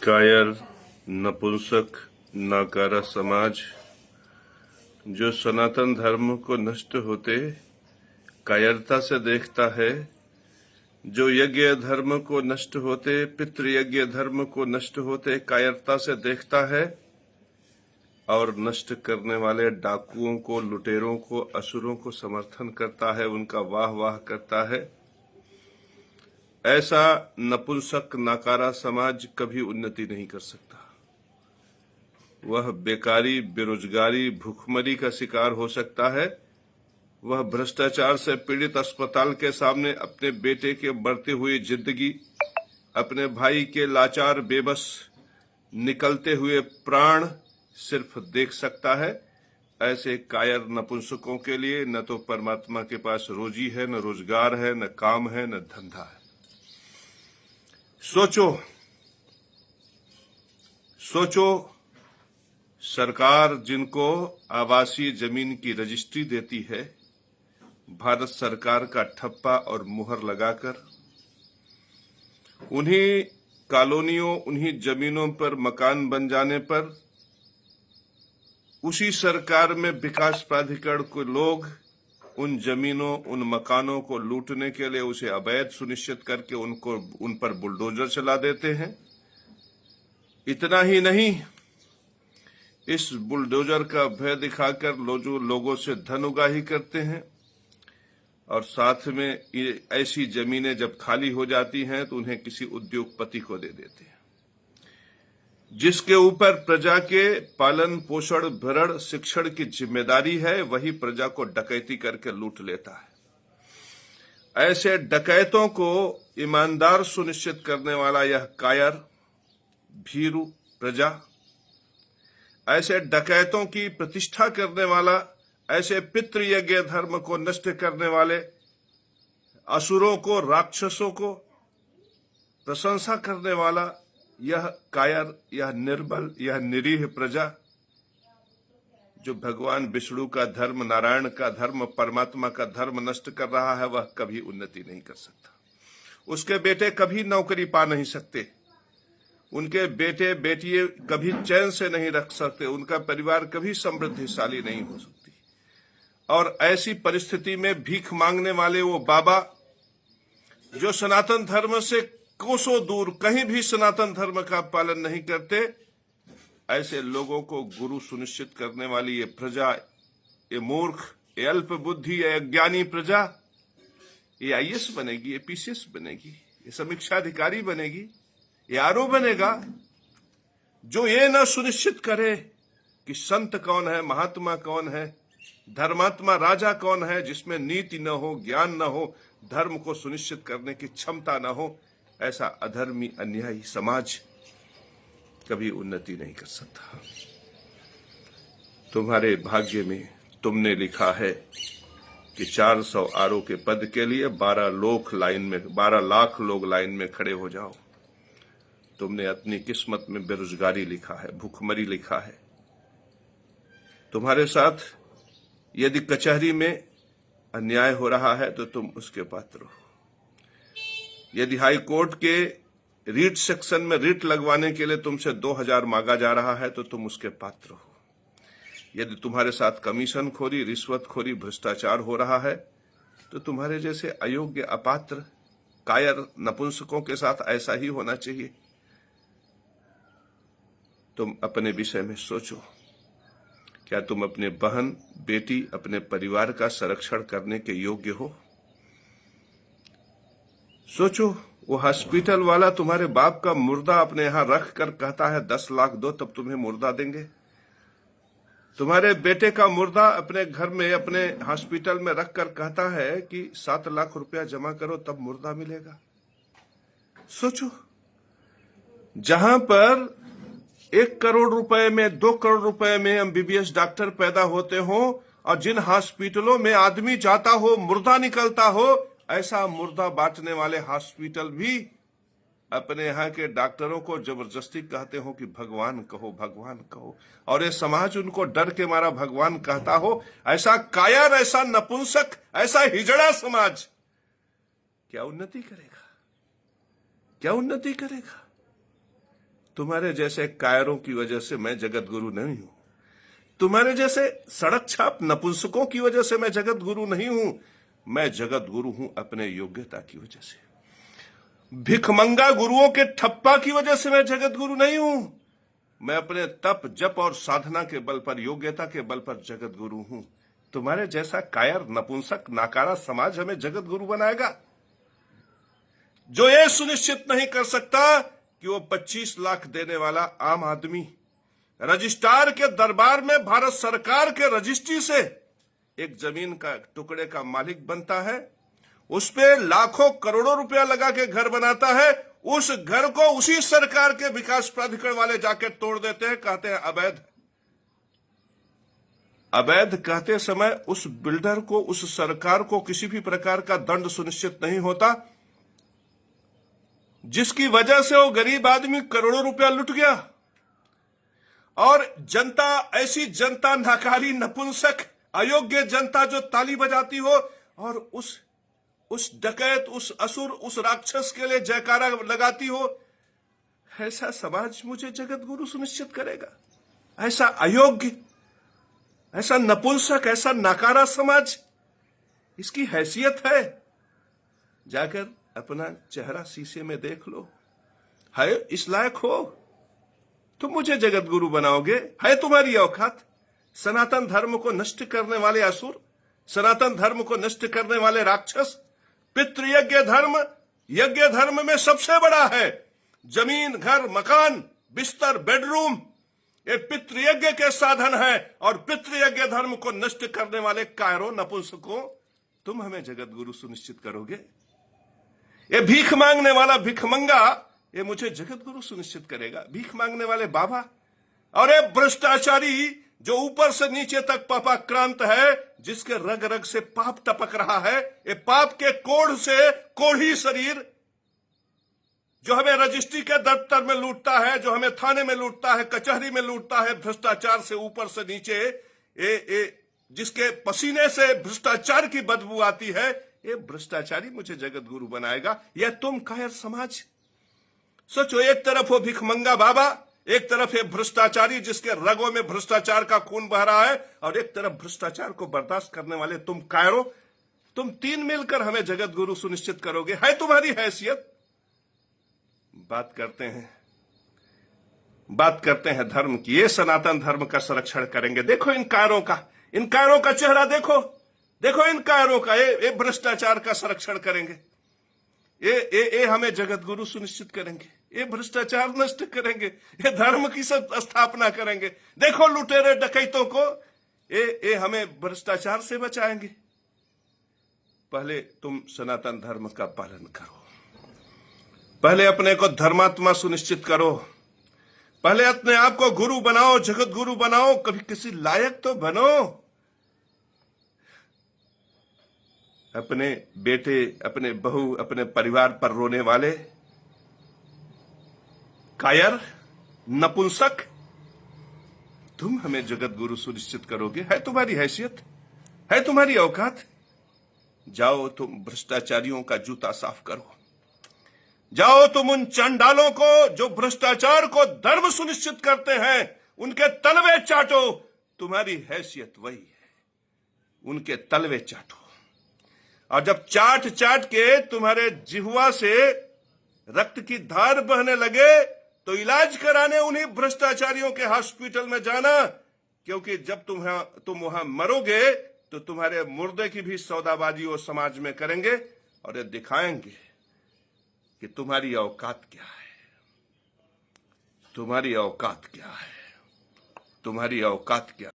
कायर, नपुंसक, नाकारा समाज जो सनातन धर्म को नष्ट होते कायरता से देखता है, जो यज्ञ धर्म को नष्ट होते, पितृयज्ञ धर्म को नष्ट होते कायरता से देखता है, और नष्ट करने वाले डाकुओं को, लुटेरों को, असुरों को समर्थन करता है, उनका वाह वाह करता है। ऐसा नपुंसक नाकारा समाज कभी उन्नति नहीं कर सकता। वह बेकारी, बेरोजगारी, भूखमरी का शिकार हो सकता है। वह भ्रष्टाचार से पीड़ित अस्पताल के सामने अपने बेटे के मरते हुए जिंदगी, अपने भाई के लाचार बेबस निकलते हुए प्राण सिर्फ देख सकता है। ऐसे कायर नपुंसकों के लिए न तो परमात्मा के पास रोजी है, न रोजगार है, न काम है, न धंधा है। सोचो, सरकार जिनको आवासीय जमीन की रजिस्ट्री देती है, भारत सरकार का ठप्पा और मुहर लगाकर उन्हीं कॉलोनियों, उन्हीं जमीनों पर मकान बन जाने पर उसी सरकार में विकास प्राधिकरण के लोग उन जमीनों, उन मकानों को लूटने के लिए उसे अवैध सुनिश्चित करके उन पर बुलडोजर चला देते हैं। इतना ही नहीं, इस बुलडोजर का भय दिखाकर लोगों से धन उगाही करते हैं, और साथ में ऐसी जमीनें जब खाली हो जाती हैं तो उन्हें किसी उद्योगपति को दे देते हैं, जिसके ऊपर प्रजा के पालन पोषण भरण शिक्षण की जिम्मेदारी है। वही प्रजा को डकैती करके लूट लेता है। ऐसे डकैतों को ईमानदार सुनिश्चित करने वाला यह कायर भीरू प्रजा, ऐसे डकैतों की प्रतिष्ठा करने वाला, ऐसे पितृयज्ञ धर्म को नष्ट करने वाले असुरों को, राक्षसों को प्रशंसा करने वाला यह कायर, यह निर्बल, यह निरीह प्रजा जो भगवान विष्णु का धर्म, नारायण का धर्म, परमात्मा का धर्म नष्ट कर रहा है, वह कभी उन्नति नहीं कर सकता। उसके बेटे कभी नौकरी पा नहीं सकते, उनके बेटे बेटियां कभी चैन से नहीं रख सकते, उनका परिवार कभी समृद्धिशाली नहीं हो सकती। और ऐसी परिस्थिति में भीख मांगने वाले वो बाबा जो सनातन धर्म से कोसों दूर, कहीं भी सनातन धर्म का पालन नहीं करते, ऐसे लोगों को गुरु सुनिश्चित करने वाली ये प्रजा, ये मूर्ख, ये अल्प बुद्धि, ये अज्ञानी प्रजा, ये आईएएस बनेगी, ये पीसीएस बनेगी, ये समीक्षा अधिकारी बनेगी, ये आरओ बनेगा, जो ये न सुनिश्चित करे कि संत कौन है, महात्मा कौन है, धर्मात्मा राजा कौन है, जिसमें नीति न हो, ज्ञान न हो, धर्म को सुनिश्चित करने की क्षमता न हो। ऐसा अधर्मी, अन्यायी समाज कभी उन्नति नहीं कर सकता। तुम्हारे भाग्य में तुमने लिखा है कि 400 आरओ के पद के लिए 12 लाख लोग लाइन में खड़े हो जाओ। तुमने अपनी किस्मत में बेरोजगारी लिखा है, भूखमरी लिखा है। तुम्हारे साथ यदि कचहरी में अन्याय हो रहा है तो तुम उसके पात्र हो। यदि हाई कोर्ट के रीट सेक्शन में रीट लगवाने के लिए तुमसे 2000 मांगा जा रहा है तो तुम उसके पात्र हो। यदि तुम्हारे साथ कमीशन खोरी, रिश्वतखोरी, भ्रष्टाचार हो रहा है तो तुम्हारे जैसे अयोग्य, अपात्र, कायर नपुंसकों के साथ ऐसा ही होना चाहिए। तुम अपने विषय में सोचो। क्या तुम अपने बहन, बेटी, अपने परिवार का संरक्षण करने के योग्य हो? सोचो, वो हॉस्पिटल वाला तुम्हारे बाप का मुर्दा अपने यहां रख कर कहता है 10 लाख दो तब तुम्हें मुर्दा देंगे। तुम्हारे बेटे का मुर्दा अपने घर में, अपने हॉस्पिटल में रख कर कहता है कि 7 लाख रुपया जमा करो तब मुर्दा मिलेगा। सोचो, जहां पर 1 करोड़ रुपए में, 2 करोड़ रुपए में एमबीबीएस डॉक्टर पैदा होते हो, और जिन हॉस्पिटलों में आदमी जाता हो मुर्दा निकलता हो, ऐसा मुर्दा बांटने वाले हॉस्पिटल भी अपने यहाँ के डॉक्टरों को जबरदस्ती कहते हो कि भगवान कहो, भगवान कहो, और ये समाज उनको डर के मारा भगवान कहता हो। ऐसा कायर, ऐसा नपुंसक, ऐसा हिजड़ा समाज क्या उन्नति करेगा? क्या उन्नति करेगा? तुम्हारे जैसे कायरों की वजह से मैं जगत गुरु नहीं हूं। तुम्हारे जैसे सड़क छाप नपुंसकों की वजह से मैं जगत गुरु नहीं हूं। मैं जगत गुरु हूं अपने योग्यता की वजह से। भिखमंगा गुरुओं के ठप्पा की वजह से मैं जगत गुरु नहीं हूं। मैं अपने तप जप और साधना के बल पर, योग्यता के बल पर जगत गुरु हूं। तुम्हारे जैसा कायर नपुंसक नाकारा समाज हमें जगत गुरु बनाएगा, जो ये सुनिश्चित नहीं कर सकता कि वो 25 लाख देने वाला आम आदमी रजिस्ट्रार के दरबार में भारत सरकार के रजिस्ट्री से एक जमीन का टुकड़े का मालिक बनता है, उस पे लाखों करोड़ों रुपया लगा के घर बनाता है, उस घर को उसी सरकार के विकास प्राधिकरण वाले जाके तोड़ देते हैं, कहते हैं अवैध। अवैध कहते समय उस बिल्डर को, उस सरकार को किसी भी प्रकार का दंड सुनिश्चित नहीं होता, जिसकी वजह से वो गरीब आदमी करोड़ों रुपया लुट गया। और जनता, ऐसी जनता नाकारी, नपुंसक, अयोग्य जनता जो ताली बजाती हो और उस डकैत, उस असुर, उस राक्षस के लिए जयकारा लगाती हो, ऐसा समाज मुझे जगत गुरु सुनिश्चित करेगा? ऐसा अयोग्य, ऐसा नपुंसक, ऐसा नाकारा समाज, इसकी हैसियत है? जाकर अपना चेहरा शीशे में देख लो। है इस लायक हो तुम मुझे जगत गुरु बनाओगे? है तुम्हारी औकात? सनातन धर्म को नष्ट करने वाले असुर, सनातन धर्म को नष्ट करने वाले राक्षस। पितृयज्ञ धर्म यज्ञ धर्म में सबसे बड़ा है। जमीन, घर, मकान, बिस्तर, बेडरूम, ये पितृयज्ञ के साधन है। और पितृयज्ञ धर्म को नष्ट करने वाले कायरों, नपुंसकों, तुम हमें जगत गुरु सुनिश्चित करोगे? ये भीख मांगने वाला भिखमंगा, ये मुझे जगत गुरु सुनिश्चित करेगा? भीख मांगने वाले बाबा और ये भ्रष्टाचारी जो ऊपर से नीचे तक पापाक्रांत है, जिसके रग रग से पाप टपक रहा है, ये पाप के कोढ़ से कोढ़ी शरीर, जो हमें रजिस्ट्री के दफ्तर में लूटता है, जो हमें थाने में लूटता है, कचहरी में लूटता है, भ्रष्टाचार से ऊपर से नीचे, जिसके पसीने से भ्रष्टाचार की बदबू आती है, ये भ्रष्टाचारी मुझे जगत गुरु बनाएगा? या तुम कायर समाज? सोचो, एक तरफ वो भिखमंगा बाबा, एक तरफ ये भ्रष्टाचारी जिसके रगों में भ्रष्टाचार का खून बह रहा है, और एक तरफ भ्रष्टाचार को बर्दाश्त करने वाले तुम कायरों। तुम तीन मिलकर हमें जगत गुरु सुनिश्चित करोगे? है तुम्हारी हैसियत? बात करते हैं धर्म की। ये सनातन धर्म का संरक्षण करेंगे। देखो इन कायरों का चेहरा देखो इन कायरों का। ये भ्रष्टाचार का संरक्षण करेंगे। ये हमें जगत गुरु सुनिश्चित करेंगे। ये भ्रष्टाचार नष्ट करेंगे। ये धर्म की सब स्थापना करेंगे। देखो लुटेरे डकैतों को, ये हमें भ्रष्टाचार से बचाएंगे। पहले तुम सनातन धर्म का पालन करो। पहले अपने को धर्मात्मा सुनिश्चित करो। पहले अपने आप को गुरु बनाओ, जगत गुरु बनाओ। कभी किसी लायक तो बनो। अपने बेटे, अपने बहू, अपने परिवार पर रोने वाले कायर, नपुंसक, तुम हमें जगत गुरु सुनिश्चित करोगे? है तुम्हारी हैसियत? है तुम्हारी औकात? जाओ तुम भ्रष्टाचारियों का जूता साफ करो। जाओ तुम उन चंडालों को जो भ्रष्टाचार को धर्म सुनिश्चित करते हैं, उनके तलवे चाटो। तुम्हारी हैसियत वही है, उनके तलवे चाटो। और जब चाट के तुम्हारे जिह्वा से रक्त की धार बहने लगे, तो इलाज कराने उन्हीं भ्रष्टाचारियों के हॉस्पिटल में जाना, क्योंकि जब तुम वहां मरोगे तो तुम्हारे मुर्दे की भी सौदाबाजी वो समाज में करेंगे और ये दिखाएंगे कि तुम्हारी औकात क्या है। तुम्हारी औकात क्या है? तुम्हारी औकात क्या?